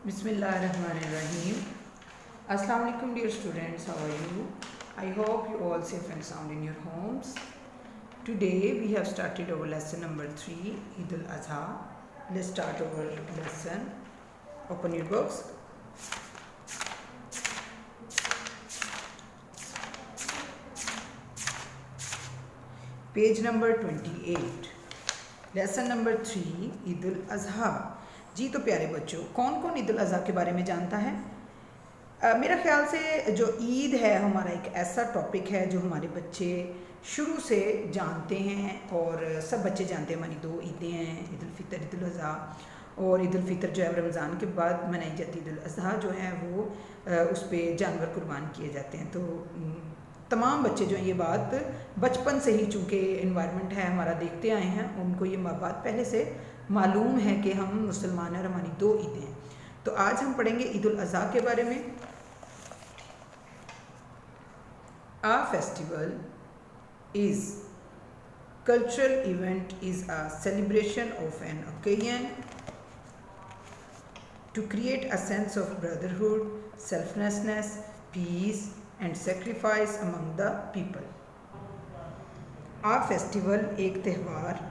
Bismillahirrahmanirrahim. Assalamu alaikum dear students, how are you? I hope you all safe and sound in your homes. Today we have started our lesson number 3, Eid al-Adha. Let's start our lesson. Open your books. Page number 28. Lesson number 3 Eid ul Azha. जी तो प्यारे बच्चों, कौन कौन ईद उल अज़हा के बारे में जानता है? मेरा ख्याल से जो ईद है हमारा एक ऐसा टॉपिक है जो हमारे बच्चे शुरू से जानते हैं और सब बच्चे जानते हैं। हमारी दो ईदें हैं, ईद उल फितर, ईद उल अज़हा। और ईद उल फितर जो है रमज़ान के बाद मनाई जाती है। ईद उल अज़हा जो है वो उस पर जानवर कुर्बान किए जाते हैं। तो तमाम बच्चे जो ये बात बचपन से ही, चूँकि इन्वायरमेंट है हमारा, देखते आए हैं, उनको ये बात पहले से मालूम है कि हम मुसलमान हैं और हमारी दो ईदें हैं। तो आज हम पढ़ेंगे ईद उल अज़हा के बारे में। A festival is cultural event is a celebration of an occasion to create a sense of brotherhood, selflessness, peace and sacrifice among the people. A festival एक त्यौहार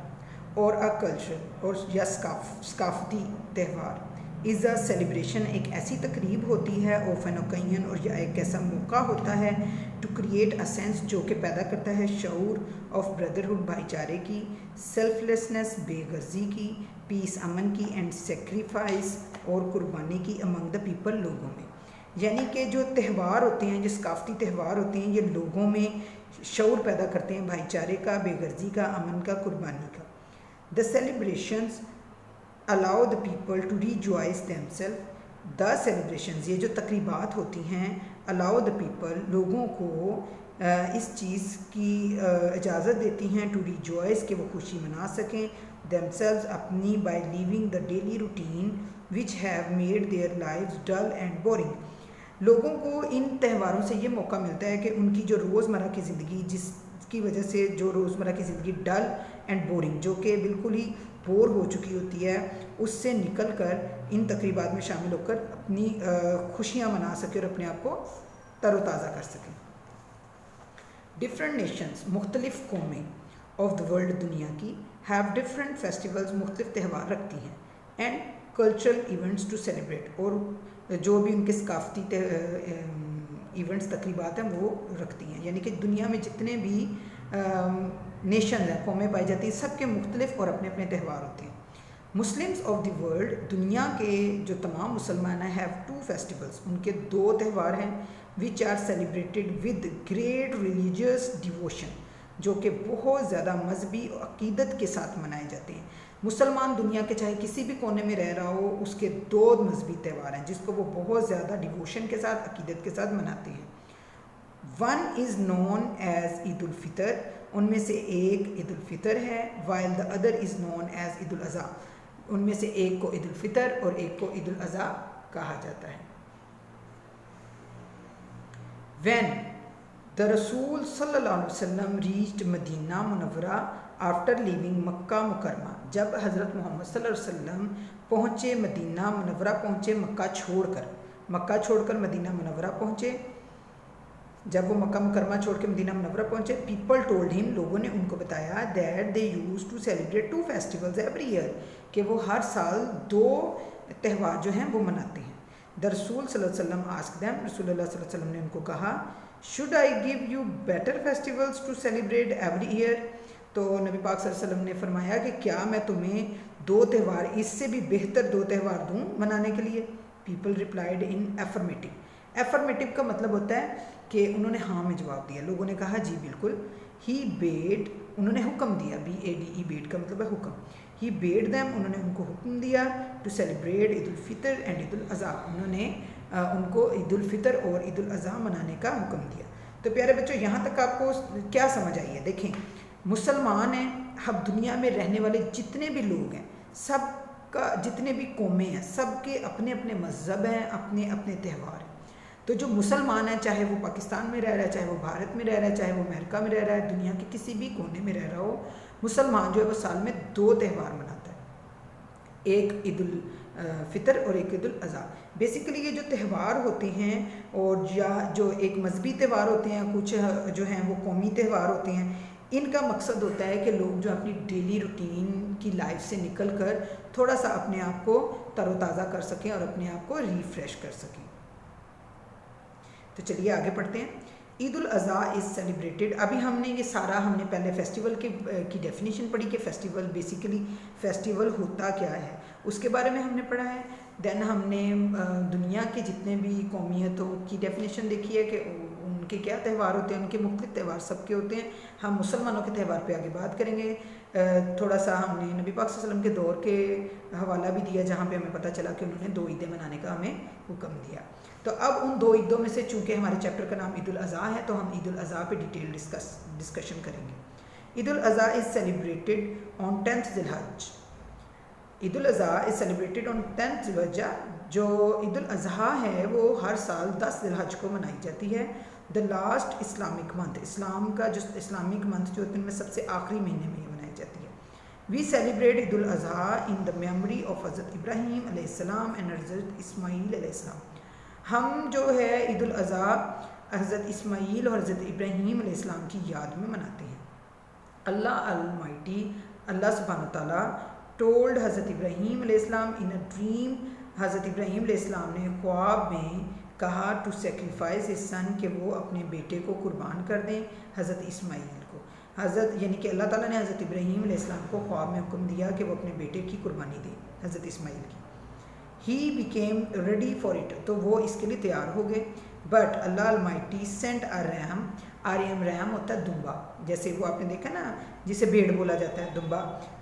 और a cultural और या सकाफती त्यौहार इज़ अ सेलिब्रेशन एक ऐसी तकरीब होती है ऑफ एन ओकेजन और या एक ऐसा मौका होता है टू क्रिएट अ सेंस जो कि पैदा करता है शऊर ऑफ ब्रदरहुड भाईचारे की, सेल्फलेसनेस बेगर्जी की, पीस अमन की एंड सेक्रीफाइस और कुर्बानी की अमंग द पीपल लोगों में। यानी कि जो त्यौहार होते हैं, जो सकाफती त्यौहार होते हैं, ये लोगों में शऊर पैदा करते हैं भाईचारे का, बेगर्जी का, अमन का, कुर्बानी का। The celebrations allow the people to rejoice themself. The celebrations, ये जो तकरीबात होती हैं, अलाउ द पीपल, लोगों को इस चीज़ की इजाज़त देती हैं टू रिजॉइस, कि वो खुशी मना सकें, देमसेल्व्स अपनी, by living the daily routine which have made their lives dull and boring. लोगों को इन त्यौहारों से ये मौका मिलता है कि उनकी जो रोज़मर्रा की ज़िंदगी, जिसकी वजह से जो रोज़मर्रा की ज़िंदगी डल एंड बोरिंग, जो कि बिल्कुल ही बोर हो चुकी होती है, उससे निकल कर इन तकरीबात में शामिल होकर अपनी खुशियाँ मना सके और अपने आप को तरोताज़ा कर सकें। डिफरेंट नेशंस, मुख्तलिफ़ कौमें ऑफ द वर्ल्ड, दुनिया की, हैव डिफरेंट फेस्टिवल्स, मुख्तलिफ त्यौहार रखती हैं, and cultural events to celebrate, और जो भी उनके सकाफती इवेंट्स तकरीबात हैं वो रखती हैं। यानी कि दुनिया में जितने भी नेशन हैं, कौमें पाई जाती हैं, सबके मुख्तलिफ और अपने अपने त्यौहार होते हैं। मुस्लिम्स ऑफ द वर्ल्ड, दुनिया के जो तमाम मुसलमान हैं, हैव टू फेस्टिवल्स, उनके दो त्यौहार हैं, which are celebrated with great religious devotion, जो कि बहुत ज़्यादा मजहबी अकीदत के साथ मनाए जाते हैं। मुसलमान दुनिया के चाहे किसी भी कोने में रह रहा हो, उसके दो मजहबी त्यौहार हैं जिसको वो बहुत ज़्यादा डिवोशन के साथ, अकीदत के साथ मनाते हैं। One is known as Eid ul Fitr, उनमें से एक ईद उल फितर है, while the other is known as Eid ul Azha, उनमें से एक को ईद उल फितर और एक को ईद उल अज़हा कहा जाता है। When the Rasul sallallahu alaihi wasallam reached Medina Munawwara after leaving Makkah Mukarrama, जब हज़रत मोहम्मद सल्लल्लाहु अलैहि वसल्लम पहुँचे मदीना मुनव्वरा, पहुँचे मक्का छोड़कर मदीना मुनव्वरा पहुँचे, जब वो मक्का मुकरमा छोड़ के मदीना मुनव्वरा पहुँचे, पीपल टोल्ड हिम, लोगों ने उनको बताया, that they use to celebrate two festivals every year, कि वो हर साल दो त्यौहार जो हैं वो मनाते हैं। द रसूल सल्लल्लाहु अलैहि वसल्लम आस्क्ड देम, रसूलुल्लाह सल्लल्लाहु अलैहि वसल्लम ने उनको कहा, should I give you better festivals to celebrate every year. तो नबी पाक सल्लल्लाहु अलैहि वसल्लम ने फरमाया कि क्या मैं तुम्हें दो त्यौहार, इससे भी बेहतर दो त्यौहार दूँ मनाने के लिए? People replied in affirmative. Affirmative का मतलब होता है कि उन्होंने हाँ में जवाब दिया। लोगों ने कहा जी बिल्कुल। ही बेड, उन्होंने हुक्म दिया, BADE, बेड का मतलब है हुक्म। ही बेड दैम, उन्होंने उनको हुक्म दिया, to celebrate Eid ul Fitr and Eid ul Azha, उन्होंने उनको ईद उल फितर और ईद उल अज़हा मनाने का हुक्म दिया। तो प्यारे बच्चों, यहाँ तक आपको क्या समझ आई है? देखें, मुसलमान हैं, अब दुनिया में रहने वाले जितने भी लोग हैं, सब का जितने भी कौमें हैं, सबके अपने अपने मज़हब हैं, अपने अपने त्यौहार हैं। तो जो मुसलमान है, चाहे वो पाकिस्तान में रह रहा है, चाहे वो भारत में रह रहा है, चाहे वो अमेरिका में रह रहा है, दुनिया के किसी भी कोने में रह रहा हो, मुसलमान जो है वो साल में दो त्यौहार मनाता है। एक ईद उल फ़ितर और एक ईद उल अज़हा। बेसिकली ये जो त्यौहार होते हैं और या जो एक मजहबी त्यौहार होते हैं, कुछ जो हैं वो कौमी त्यौहार होते हैं, इनका मकसद होता है कि लोग जो अपनी डेली रूटीन की लाइफ से निकल कर थोड़ा सा अपने आप को तरोताज़ा कर सकें और अपने आप को रिफ़्रेश कर सकें। तो चलिए आगे पढ़ते हैं। Eid ul Azha is celebrated. अभी हमने पहले फेस्टिवल की डेफिनेशन पढ़ी कि फेस्टिवल बेसिकली फेस्टिवल होता क्या है, उसके बारे में हमने पढ़ा है। देन हमने दुनिया के जितने भी कौमियतों की डेफिनेशन देखी है कि उनके क्या त्यौहार होते हैं, उनके मुख्तलिफ त्यौहार सबके होते हैं। हम मुसलमानों के त्यौहार पे आगे बात करेंगे। थोड़ा सा हमने नबी पाक सल्लल्लाहु अलैहि वसल्लम के दौर के हवाला भी दिया, जहाँ पे हमें पता चला कि उन्होंने 2 ईदें मनाने का हमें हुक्म दिया। तो अब उन 2 ईदों में से चूँकि हमारे चैप्टर का नाम ईद उल अज़हा है, तो हम ईद उल अज़हा पे डिटेल डिस्कशन करेंगे। Eid ul Azha is celebrated on 10th Zilhaj. Eid ul Azha is celebrated on 10th Zilhaj. जो ईद उल अज़हा है वो हर साल 10 ज़िलहज को मनाई जाती है। द लास्ट इस्लामिक मंथ, इस्लाम का जो इस्लामिक मंथ जो इनमें सबसे आखिरी महीने में मनाई जाती है। We celebrate Eid ul Azha in the memory of Hazrat Ibrahim अलैहिस्सलाम एंड हज़रत इस्माईल अलैहिस्सलाम। हम जो है ईद उल अज़हा हज़रत इस्माईल और हज़रत इब्राहीम अलैहिस्सलाम की याद में मनाते हैं। अल्लाह अलमाइटी, अल्लाह सुब्हानहू तआला टोल्ड हज़रत इब्राहीम अलैहिस्सलाम इन अ ड्रीम। हज़रत इब्राहीम अलैहिस्सलाम ने ख्वाब में कहा टू सेक्रीफाइस हिज सन, कि वो अपने बेटे को कुर्बान कर दें, हज़रत इस्माईल को। हज़रत यानी कि अल्लाह ताला ने हज़रत इब्राहीम अलैहिस्सलाम को ख्वाब में हुक्म दिया कि वो अपने बेटे की कुर्बानी दें, हज़रत इस्माईल की। He became ready for it, तो वो इसके लिए तैयार हो गए। But Allah Almighty sent a RAM, RAM होता है दुम्बा, जैसे वो आपने देखा ना जिसे भेड़ बोला जाता है, दुम्बा।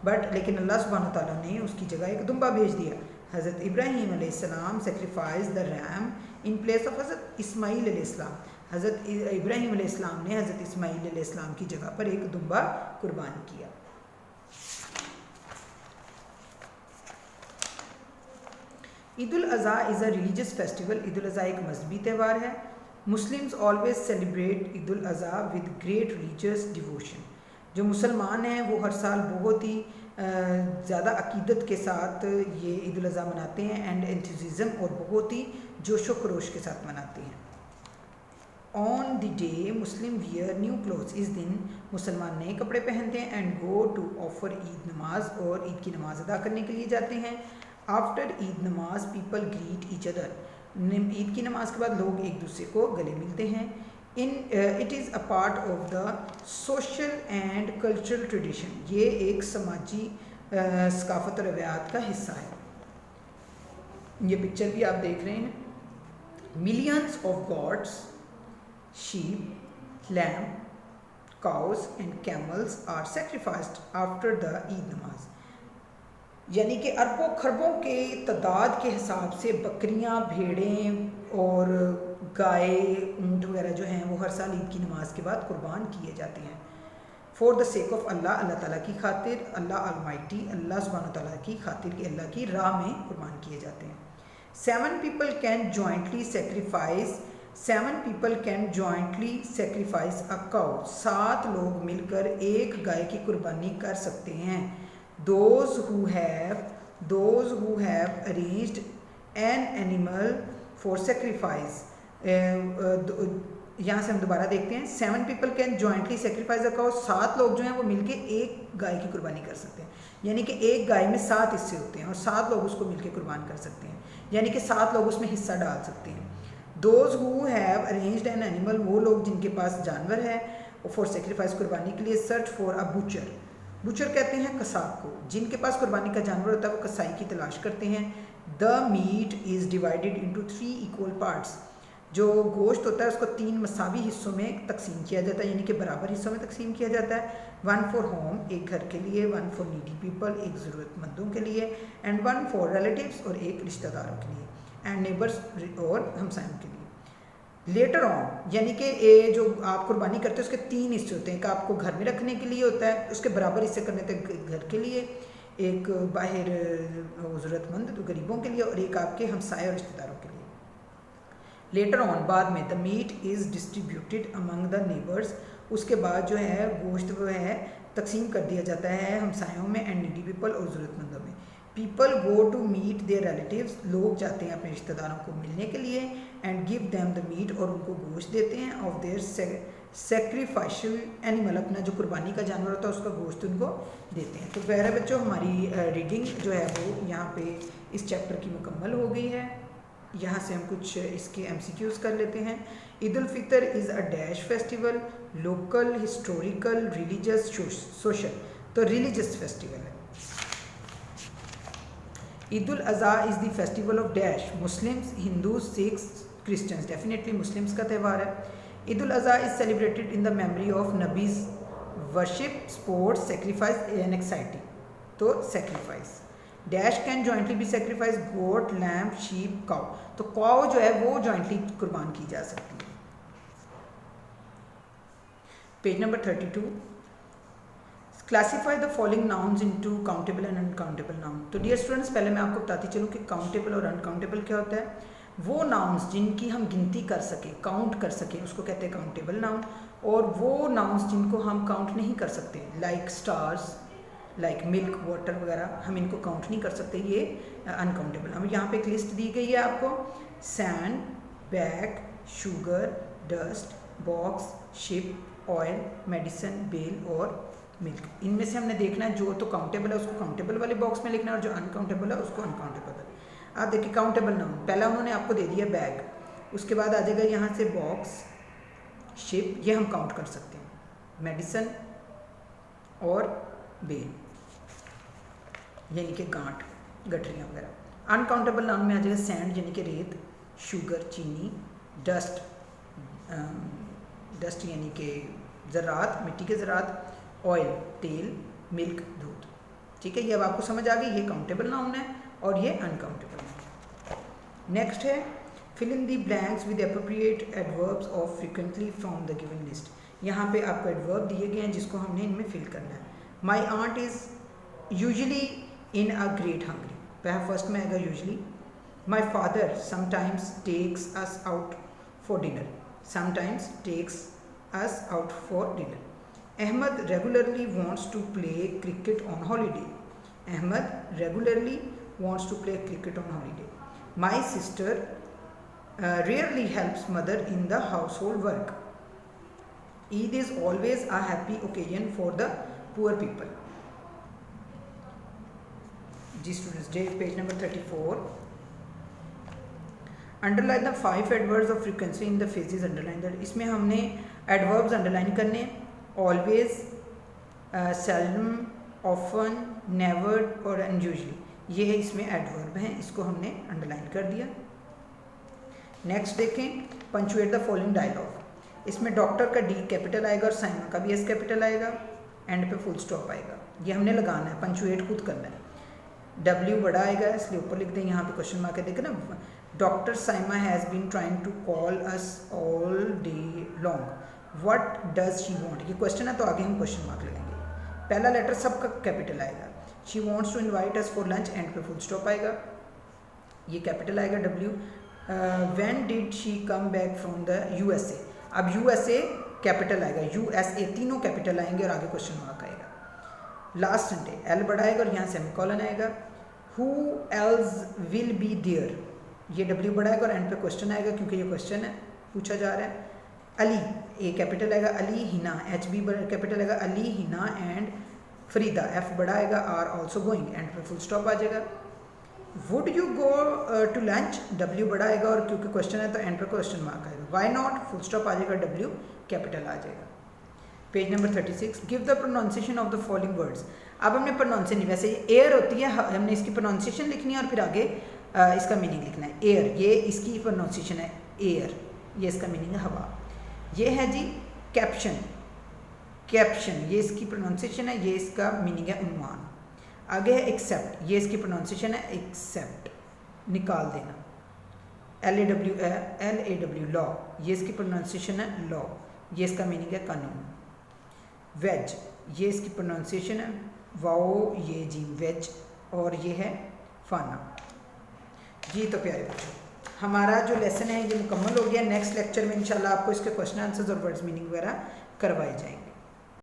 बट लेकिन अल्लाह सुब्हानहू तआला ने उसकी जगह एक दुम्बा भेज दिया। हज़रत इब्राहीम अलैहिस्सलाम sacrifice the RAM in place of हज़रत इस्माईल अलैहिस्सलाम। हज़रत इब्राहीम अलैहिस्सलाम ने हज़रत इस्माईल अलैहिस्सलाम की जगह पर एक दुम्बा कुर्बान किया। Eid ul Azha is a religious festival. Eid ul Azha एक मजहबी त्यौहार है। Muslims always celebrate Eid ul Azha with great religious devotion. जो मुसलमान हैं वो हर साल बहुत ही ज़्यादा अकीदत के साथ ये ईद उल अज़हा मनाते हैं एंड एंथुसिज्म, और बहुत ही जोश व खरोश के साथ मनाते हैं। On the day Muslim wear new clothes, इस दिन मुसलमान नए कपड़े पहनते हैं। And go to offer Eid namaz, और ईद की नमाज अदा करने के लिए जाते हैं। आफ्टर ईद नमाज people greet each other, Eid की नमाज के बाद लोग एक दूसरे को गले मिलते हैं। It is a part of the social and cultural tradition, ये एक समाजी सकाफत और रवायात का हिस्सा है। ये पिक्चर भी आप देख रहे हैं। Millions of gods, sheep, lamb, cows and camels are sacrificed after the Eid namaz. यानी कि अरबों खरबों के तादाद के हिसाब से बकरियां, भेड़ें और गाय, ऊँट वगैरह जो हैं वो हर साल ईद की नमाज के बाद कुर्बान किए जाते हैं। फॉर द सेक ऑफ अल्लाह, अल्लाह ताला की खातिर, अल्लाह अलमाइटी, अल्लाह सुब्हानहू तआला की खातिर, कि अल्लाह की राह में कुर्बान किए जाते हैं। 7 people can jointly sacrifice 7 people can jointly sacrifice a cow, 7 लोग मिलकर एक गाय की कुर्बानी कर सकते हैं। Those who have arranged an animal for sacrifice, यहाँ से हम दोबारा देखते हैं। 7 people can jointly sacrifice a cow, 7 लोग जो हैं वो मिलके एक गाय की कुर्बानी कर सकते हैं। यानी कि एक गाय में 7 हिस्से होते हैं और 7 लोग उसको मिलके कुर्बान कर सकते हैं, यानी कि 7 लोग उसमें हिस्सा डाल सकते हैं। Those who have arranged an animal, वो लोग जिनके पास जानवर है फॉर सेक्रीफाइस, कुर्बानी के लिए, search for a butcher, butcher कहते हैं कसाब को, जिनके पास कुर्बानी का जानवर होता है वो कसाई की तलाश करते हैं। The meat is divided into 3 equal parts, जो गोश्त होता है उसको 3 मसावी हिस्सों में तकसीम किया जाता है, यानी कि बराबर हिस्सों में तकसीम किया जाता है। 1 फॉर होम, एक घर के लिए, 1 फॉर नीडी पीपल, एक ज़रूरतमंदों के लिए, एंड 1 फॉर रिलेटिव्स, और एक रिश्तेदारों के लिए, एंड नेबर्स, और हमसायों के लिए। लेटर ऑन, यानी कि ये जो आप कुर्बानी करते हैं उसके 3 हिस्से होते हैं। एक आपको घर में रखने के लिए होता है, उसके बराबर हिस्से करने थे घर के लिए, एक बाहर ज़रूरतमंद तो गरीबों के लिए, और एक आपके हमसाए और रिश्तेदारों के लिए। लेटर ऑन, बाद में, the meat is distributed among the neighbours, उसके बाद जो है गोश्त वो है तकसीम कर दिया जाता है हमसायों में, एंड नीडी पीपल, और ज़रूरतमंदों में। People go to meet their relatives, लोग जाते हैं अपने रिश्तेदारों को मिलने के लिए, and give them the meat, और उनको गोश्त देते हैं, ऑफ देयर सेक्रीफाइशल एनिमल, अपना जो कुर्बानी का जानवर होता है उसका गोश्त उनको देते हैं। तो प्यारे बच्चों, हमारी रीडिंग जो है वो यहाँ पे इस चैप्टर की मुकम्मल हो गई है। यहाँ से हम कुछ इसके MCQs कर लेते हैं। Eid ul Fitr is a dash festival, local, historical, religious, social. तो रिलीजियस फेस्टिवल है। Eid ul Azha is the festival of dash, Muslims, Hindus, Sikhs, Christians. Definitely Muslims का त्यौहार है। Eid ul Azha is celebrated in the memory of नबीज, worship, sports, sacrifice and exciting. तो sacrifice. Dash can jointly be sacrifice, goat, lamb, sheep, cow. तो cow जो है वो jointly कुर्बान की जा सकती है। Page number 32, classify the following nouns into countable and uncountable noun. तो डियर स्टूडेंट्स, पहले मैं आपको बताती चलूँ कि काउंटेबल और अनकाउंटेबल क्या होता है। वो नाउन्स जिनकी हम गिनती कर सकें, काउंट कर सकें, उसको कहते हैं काउंटेबल नाउन। और वो नाउन्स जिनको हम काउंट नहीं कर सकते, like stars, like milk, water वगैरह, हम इनको काउंट नहीं कर सकते, ये अनकाउंटेबल। अब यहाँ पे एक लिस्ट दी गई है आपको। Sand, bag, sugar, dust, box, ship, oil, medicine, bell और मिल्क। इनमें से हमने देखना है जो तो काउंटेबल है उसको काउंटेबल वाले बॉक्स में लिखना है, और जो अनकाउंटेबल है उसको अनकाउंटेबल। आप देखिए काउंटेबल नाउन, पहला उन्होंने आपको दे दिया बैग, उसके बाद आ जाएगा यहाँ से बॉक्स, शिप, ये हम काउंट कर सकते हैं, मेडिसिन और बेल, यानी कि गांठ, गठरियाँ वगैरह। अनकाउंटेबल नाउन में आ जाएगा सैंड, यानी कि रेत, शुगर, चीनी, डस्ट, डस्ट यानी कि ज़रात, मिट्टी के ज़रात, ऑयल, तेल, मिल्क, दूध। ठीक है, ये अब आपको समझ आ गई, ये काउंटेबल नाउन है और ये अनकाउंटेबल नाउन। नेक्स्ट है fill in the blanks with appropriate adverbs of frequently from the given list. यहाँ पे आपको एडवर्ब दिए गए हैं जिसको हमने इनमें फिल करना है। My aunt is usually in a great hungry, पहला फर्स्ट में आएगा usually. My father sometimes takes us out for dinner, sometimes takes us out for dinner. Ahmed regularly wants to play cricket on holiday. Ahmed regularly wants to play cricket on holiday. My sister rarely helps mother in the household work. Eid is always a happy occasion for the poor people. जी students, the page number 34। Underline the 5 adverbs of frequency in the phrases underline. इसमें हमने adverbs underline करने, always, seldom, often, never और unusually, ये है इसमें adverb हैं, इसको हमने अंडरलाइन कर दिया। नेक्स्ट देखें, पंचुएट द फॉलोइंग डायलॉग। इसमें डॉक्टर का डी कैपिटल आएगा और साइमन का भी एस कैपिटल आएगा, एंड पे फुल स्टॉप आएगा, ये हमने लगाना है, पंचुएट खुद करना है। डब्ल्यू बड़ा आएगा इसलिए ऊपर लिख दें, यहाँ पे क्वेश्चन मार्क है, देखें ना, doctor Saima has been trying to call us all day long, what does she want, ये क्वेश्चन है तो आगे हम क्वेश्चन मार्क लगाएंगे। पहला लेटर सबका कैपिटल आएगा, she wants to invite us for lunch, end पे फुल स्टॉप आएगा, ये कैपिटल आएगा W. When did she come back from the USA, अब USA कैपिटल आएगा, USA तीनों कैपिटल आएंगे और आगे क्वेश्चन मार्क आएगा। लास्ट संडे एल बड़ा आएगा और यहाँ सेमीकोलन आएगा। Who else will be there, ये डब्ल्यू बड़ा आएगा और एंड पे क्वेश्चन आएगा क्योंकि ये क्वेश्चन है, पूछा जा रहा है। अली, ए कैपिटल आएगा, अली, हिना, HB कैपिटल आएगा, अली, हिना एंड फरीदा, F बड़ा आएगा, आर ऑल्सो गोइंग, एंड पे फुल स्टॉप आ जाएगा। Would you go to lunch, W बड़ा आएगा और क्योंकि क्वेश्चन है तो एंड पे क्वेश्चन मार्क आएगा। वाई नॉट, फुल स्टॉप आ जाएगा, डब्ल्यू कैपिटल आ जाएगा। Page number 36, give the pronunciation of the following words. अब हमने प्रोनाउंसिएशन, वैसे एयर होती है, हमने इसकी प्रोनाउंसिएशन लिखनी है और फिर आगे इसका मीनिंग लिखना है। एयर, ये इसकी प्रोनाउंसिएशन है, एयर, ये इसका मीनिंग है हवा। ये है जी कैप्शन, कैप्शन ये इसकी प्रोनाउंसिएशन है, ये इसका मीनिंग है उन्वान। आगे है एक्सेप्ट, ये इसकी प्रोनाउंसिएशन है एक्सेप्ट, निकाल देना। LAW लॉ, ये इसकी प्रोनाउंसिएशन है लॉ, ये इसका मीनिंग है कानून। वेज, ये इसकी प्रोनाउंसिएशन है वाओ, ये जी वेज, और ये है फाना। जी तो प्यारे बच्चों, हमारा जो लेसन है ये मुकम्मल हो गया। नेक्स्ट लेक्चर में इंशाल्लाह आपको इसके क्वेश्चन आंसर्स और वर्ड्स मीनिंग वगैरह करवाए जाएंगे।